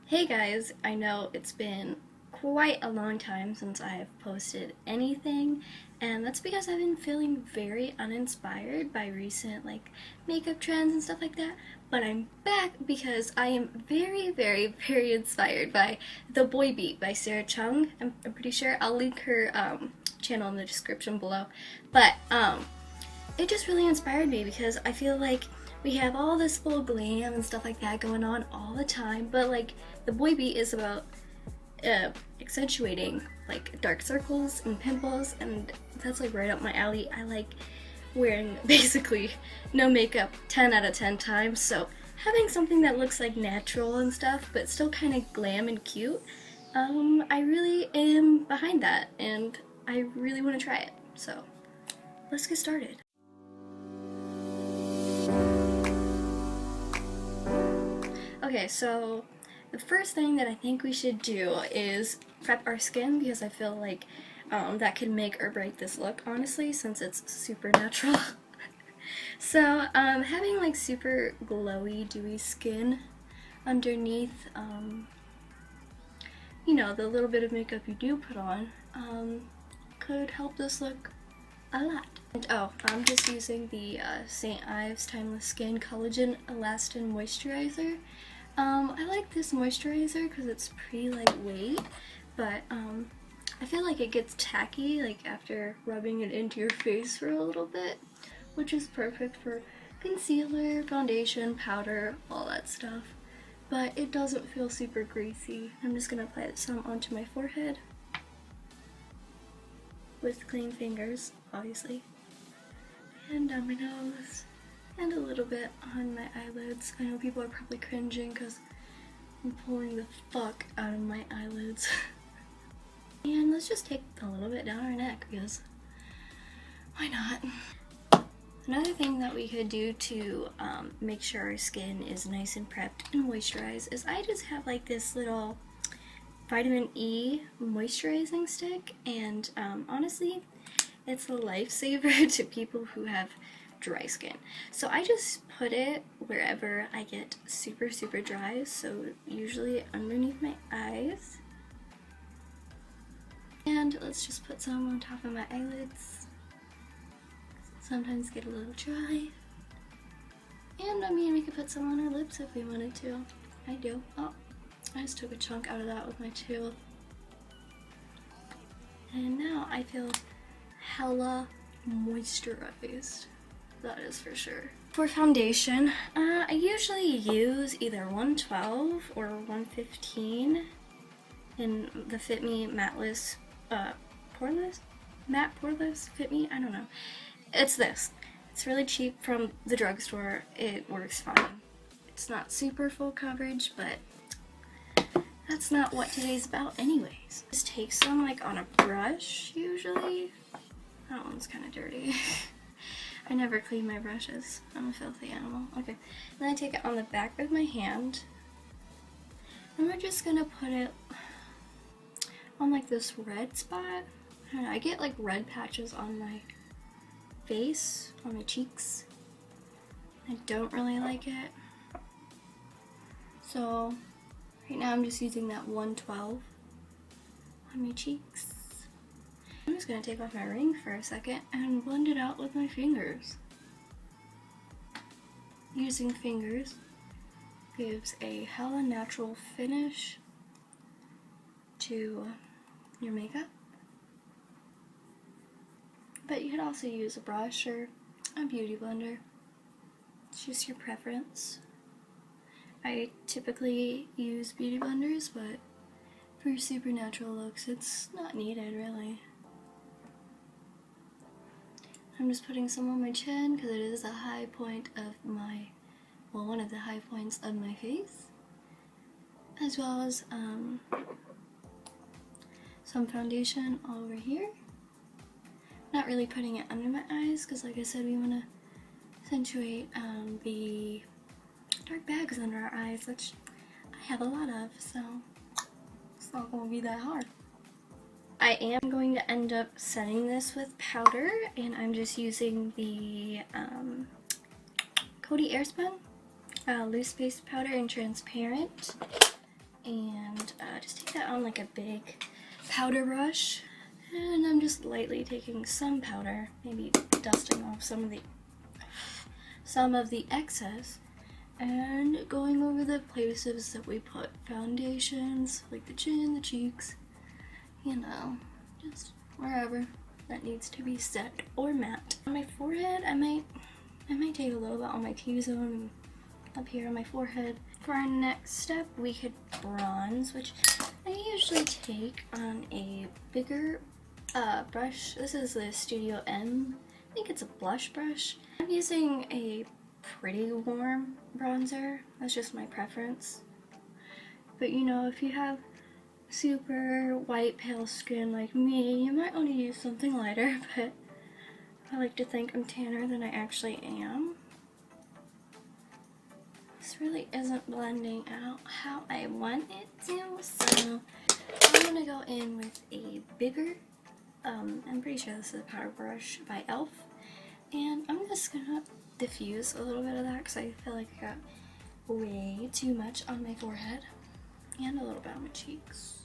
Hey guys, I know it's been quite a long time since I have posted anything, and that's because I've been feeling very uninspired by recent makeup trends and stuff like that. But I'm back because I am very inspired by the Boy Beat by Sarah Chung. I'm pretty sure I'll link her channel in the description below. But it just really inspired me because I feel like we have all this full glam and stuff like that going on all the time, but the Boy Beat is about accentuating dark circles and pimples, and that's right up my alley. I like wearing basically no makeup 10 out of 10 times, so having something that looks natural and stuff but still kind of glam and cute, I really am behind that and I really want to try it. So let's get started. Okay, so the first thing that I think we should do is prep our skin, because I feel like that could make or break this look, honestly, since it's super natural. So having super glowy, dewy skin underneath, the little bit of makeup you do put on, could help this look a lot. And I'm just using the St. Ives Timeless Skin Collagen Elastin Moisturizer. I like this moisturizer because it's pretty lightweight, but I feel like it gets tacky after rubbing it into your face for a little bit, which is perfect for concealer, foundation, powder, all that stuff. But it doesn't feel super greasy. I'm just gonna apply some onto my forehead with clean fingers, obviously, and down my nose, and a little bit on my eyelids. I know people are probably cringing because I'm pulling the fuck out of my eyelids. And let's just take a little bit down our neck, because why not? Another thing that we could do to make sure our skin is nice and prepped and moisturized is I just have this little vitamin E moisturizing stick, and honestly, it's a lifesaver to people who have dry skin. So I just put it wherever I get super dry, so usually underneath my eyes. And let's just put some on top of my eyelids. Sometimes get a little dry. And I mean, we could put some on our lips if we wanted to. I do. Oh, I just took a chunk out of that with my tooth. And now I feel hella moisturized. That is for sure. For foundation, I usually use either 112 or 115 in the Fit Me Matteless, Poreless? Matte Poreless Fit Me? I don't know. It's this. It's really cheap from the drugstore. It works fine. It's not super full coverage, but that's not what today's about anyways. Just take some on a brush usually. That one's kind of dirty. I never clean my brushes. I'm a filthy animal. Okay. Then I take it on the back of my hand. And we're just gonna put it on this red spot. I don't know, I get red patches on my face, on my cheeks. I don't really like it. So right now I'm just using that 112 on my cheeks. I'm just gonna take off my ring for a second and blend it out with my fingers. Using fingers gives a hella natural finish to your makeup. But you could also use a brush or a beauty blender. It's just your preference. I typically use beauty blenders, but for super natural looks, it's not needed really. I'm just putting some on my chin because it is a high point of my, well, one of the high points of my face, as well as some foundation all over here. Not really putting it under my eyes because, like I said, we want to accentuate the dark bags under our eyes, which I have a lot of, so it's not going to be that hard. I am going to end up setting this with powder, and I'm just using the Coty Airspun loose base powder in transparent, and that on like a big powder brush, and I'm just lightly taking some powder, maybe dusting off some of the excess, and going over the places that we put foundations, like the chin, the cheeks, you know, just wherever that needs to be set or matte. On my forehead, I might take a little bit on my T-zone up here on my forehead. For our next step, we could bronze, which I usually take on a bigger brush. This is the Studio M. I think it's a blush brush. I'm using a pretty warm bronzer. That's just my preference. But you know, if you have super white pale skin like me, you might want to use something lighter, but I like to think I'm tanner than I actually am. This really isn't blending out how I want it to, so I'm gonna go in with a bigger, I'm pretty sure this is a powder brush by e.l.f. And I'm just gonna diffuse a little bit of that because I feel like I got way too much on my forehead and a little bit on my cheeks.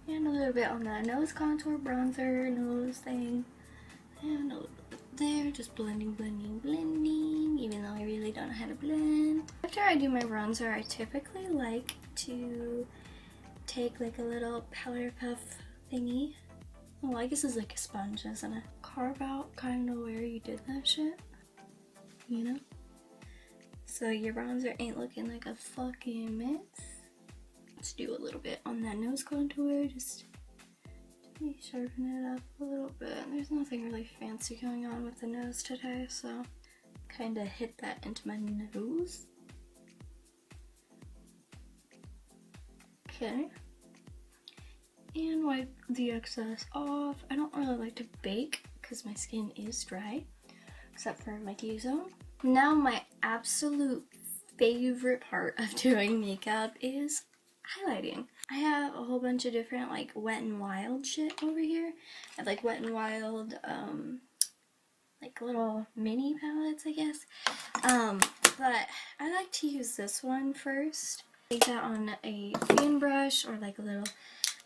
And a little bit on that nose contour bronzer, nose thing, and a little bit there, just blending, even though I really don't know how to blend. After I do my bronzer, I typically like to take like a little powder puff thingy. Oh, I guess it's like a sponge, isn't it? Carve out kind of where you did that shit, you know? So your bronzer ain't looking like a fucking mess. Let's do a little bit on that nose contour, just to sharpen it up a little bit. There's nothing really fancy going on with the nose today, so kind of hit that into my nose. Okay. And wipe the excess off. I don't really like to bake because my skin is dry, except for my T-zone. Now my absolute favorite part of doing makeup is highlighting. I have a whole bunch of different like Wet n Wild shit over here. I have like Wet n Wild, like little mini palettes, I guess. But I like to use this one first. Take that on a fan brush or like a little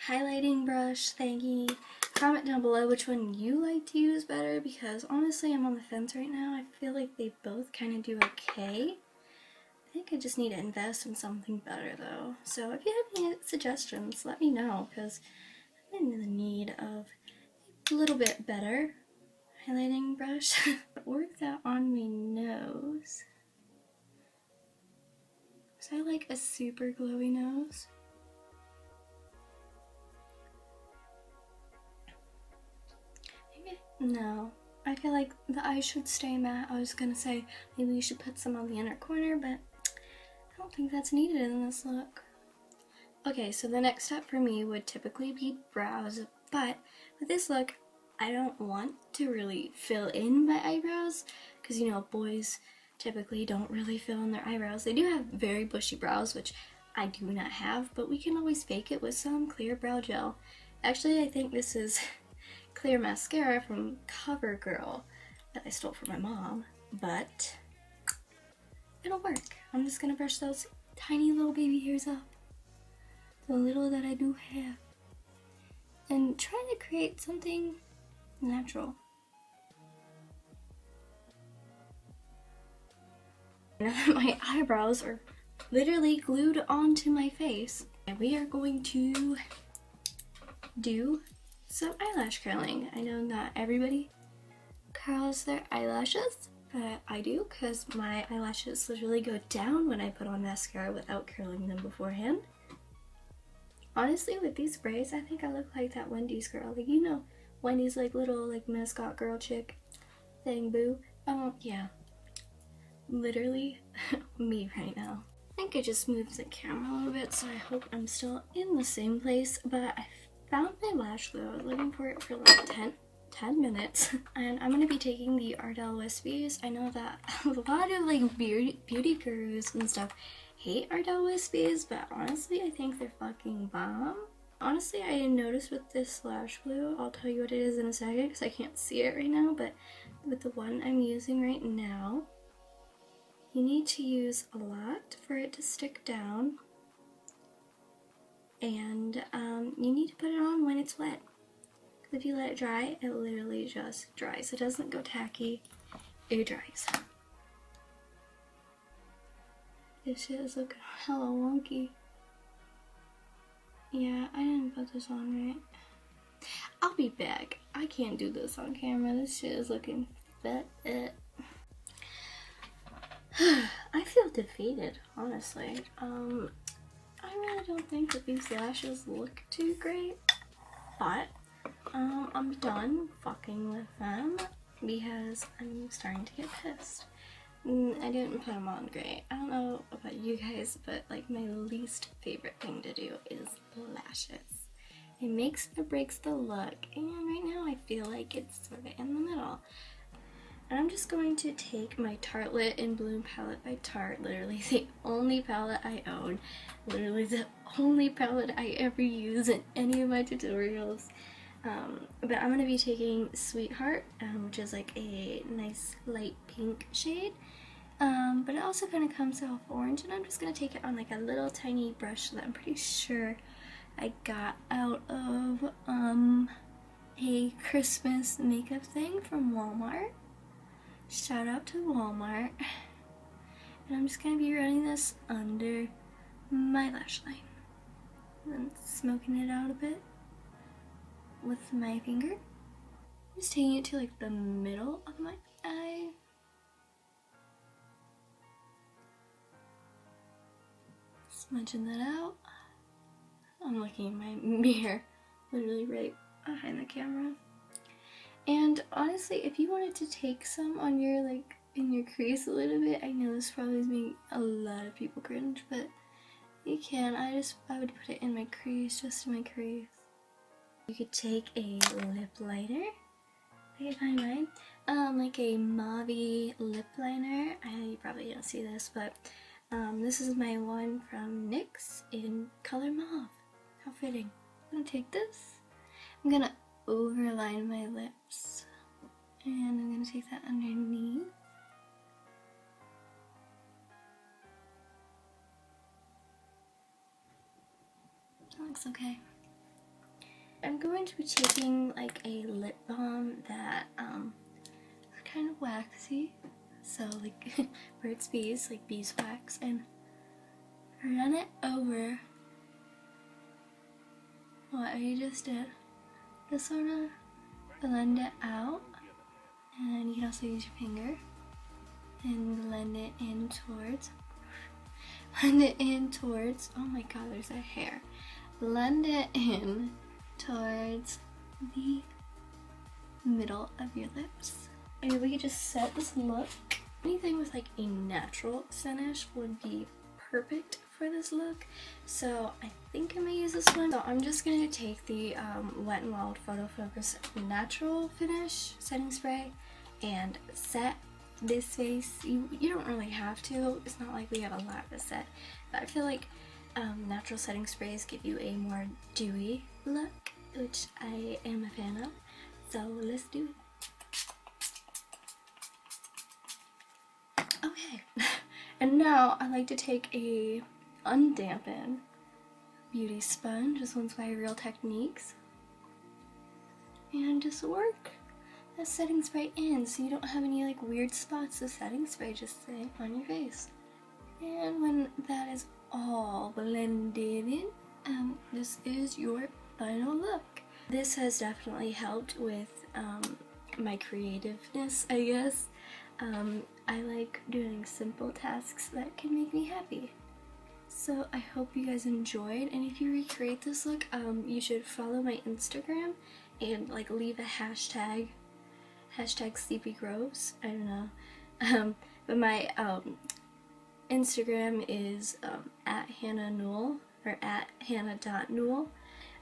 highlighting brush thingy. Comment down below which one you like to use better, because honestly I'm on the fence right now. I feel like they both kind of do okay. I think I just need to invest in something better though. So if you have any suggestions, let me know, because I'm in the need of a little bit better highlighting brush. Work that on my nose. So I like a super glowy nose. No, I feel like the eyes should stay matte. I was gonna say maybe you should put some on the inner corner, but I don't think that's needed in this look. Okay, so the next step for me would typically be brows, but with this look, I don't want to really fill in my eyebrows, because you know, boys typically don't really fill in their eyebrows. They do have very bushy brows, which I do not have, but we can always fake it with some clear brow gel. Actually, I think this is clear mascara from CoverGirl that I stole from my mom, but it'll work. I'm just gonna brush those tiny little baby hairs up, the little that I do have, and try to create something natural. Now that my eyebrows are literally glued onto my face, and we are going to do some eyelash curling. I know not everybody curls their eyelashes, but I do, because my eyelashes literally go down when I put on mascara without curling them beforehand. Honestly, with these braids, I think I look like that Wendy's girl. Like, you know, Wendy's like little like mascot girl chick thing, boo. Yeah. Literally me right now. I think I just moved the camera a little bit, so I hope I'm still in the same place, but I found my lash glue. I was looking for it for like 10 minutes. And I'm going to be taking the Ardell Wispies. I know that a lot of like beauty gurus and stuff hate Ardell Wispies, but honestly I think they're fucking bomb. Honestly, I noticed with this lash glue, I'll tell you what it is in a second because I can't see it right now, but with the one I'm using right now, you need to use a lot for it to stick down. and you need to put it on when it's wet. If you let it dry, it literally just dries. It doesn't go tacky, it dries. This shit is looking hella wonky. Yeah, I didn't put this on right. I'll be back. I can't do this on camera. This shit is looking fat. I feel defeated, honestly. I really don't think that these lashes look too great, but I'm done fucking with them because I'm starting to get pissed. I didn't put them on great. I don't know about you guys, but like my least favorite thing to do is the lashes. It makes or breaks the look, and right now I feel like it's sort of in the middle. And I'm just going to take my Tartelette in Bloom palette by Tarte, literally the only palette I own, literally the only palette I ever use in any of my tutorials. But I'm going to be taking Sweetheart, which is like a nice light pink shade, but it also kind of comes off orange, and I'm just going to take it on like a little tiny brush that I'm pretty sure I got out of a Christmas makeup thing from Walmart. Shout out to Walmart. And I'm just going to be running this under my lash line and smoking it out a bit with my finger. Just taking it to like the middle of my eye. Smudging that out. I'm looking in my mirror, literally right behind the camera. And honestly, if you wanted to take some on your, like, in your crease a little bit, I know this probably is making a lot of people cringe, but you can. I would put it in my crease, just in my crease. You could take a lip liner. I can find mine. Like a mauve lip liner. You probably don't see this, but this is my one from NYX in color mauve. How fitting. I'm gonna take this. I'm gonna overline my lips, and I'm gonna take that underneath. That looks okay. I'm going to be taking like a lip balm that is kind of waxy, so like Burt's Bees, like beeswax, and run it over what I just did. Just sort of blend it out, and you can also use your finger and blend it in towards, oh my god, there's a hair. Blend it in towards the middle of your lips. And we could just set this look. Anything with like a natural finish would be perfect for this look, so I think I'm gonna use this one. So I'm just gonna take the Wet n Wild Photo Focus Natural Finish setting spray and set this face. You don't really have to. It's not like we have a lot to set, but I feel like natural setting sprays give you a more dewy look, which I am a fan of. So let's do it. Okay. And now I like to take a undampened beauty sponge, this one's by Real Techniques, and just work that setting spray in so you don't have any like weird spots of setting spray just sitting on your face. And when that is all blended in, this is your final look. This has definitely helped with my creativeness, I guess. I like doing simple tasks that can make me happy. So I hope you guys enjoyed, and if you recreate this look, you should follow my Instagram and like leave a hashtag sleepygroves. I don't know. But my Instagram is at Hannah Newell, or at hannah.newell.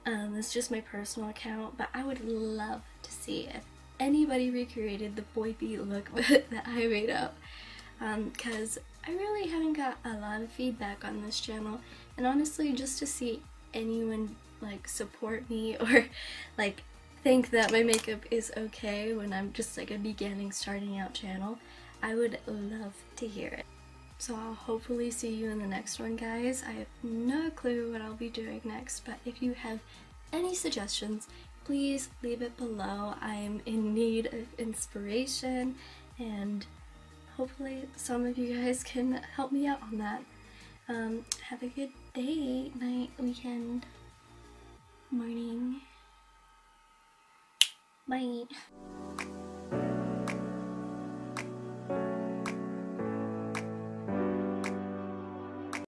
It's just my personal account, but I would love to see if anybody recreated the Boy Beat look that I made up, because I really haven't got a lot of feedback on this channel, and honestly just to see anyone like support me or like think that my makeup is okay when I'm just like a beginning starting out channel, I would love to hear it. So I'll hopefully see you in the next one, guys. I have no clue what I'll be doing next, but if you have any suggestions, please leave it below. I'm in need of inspiration, and hopefully some of you guys can help me out on that. Have a good day, night, weekend, morning. Bye.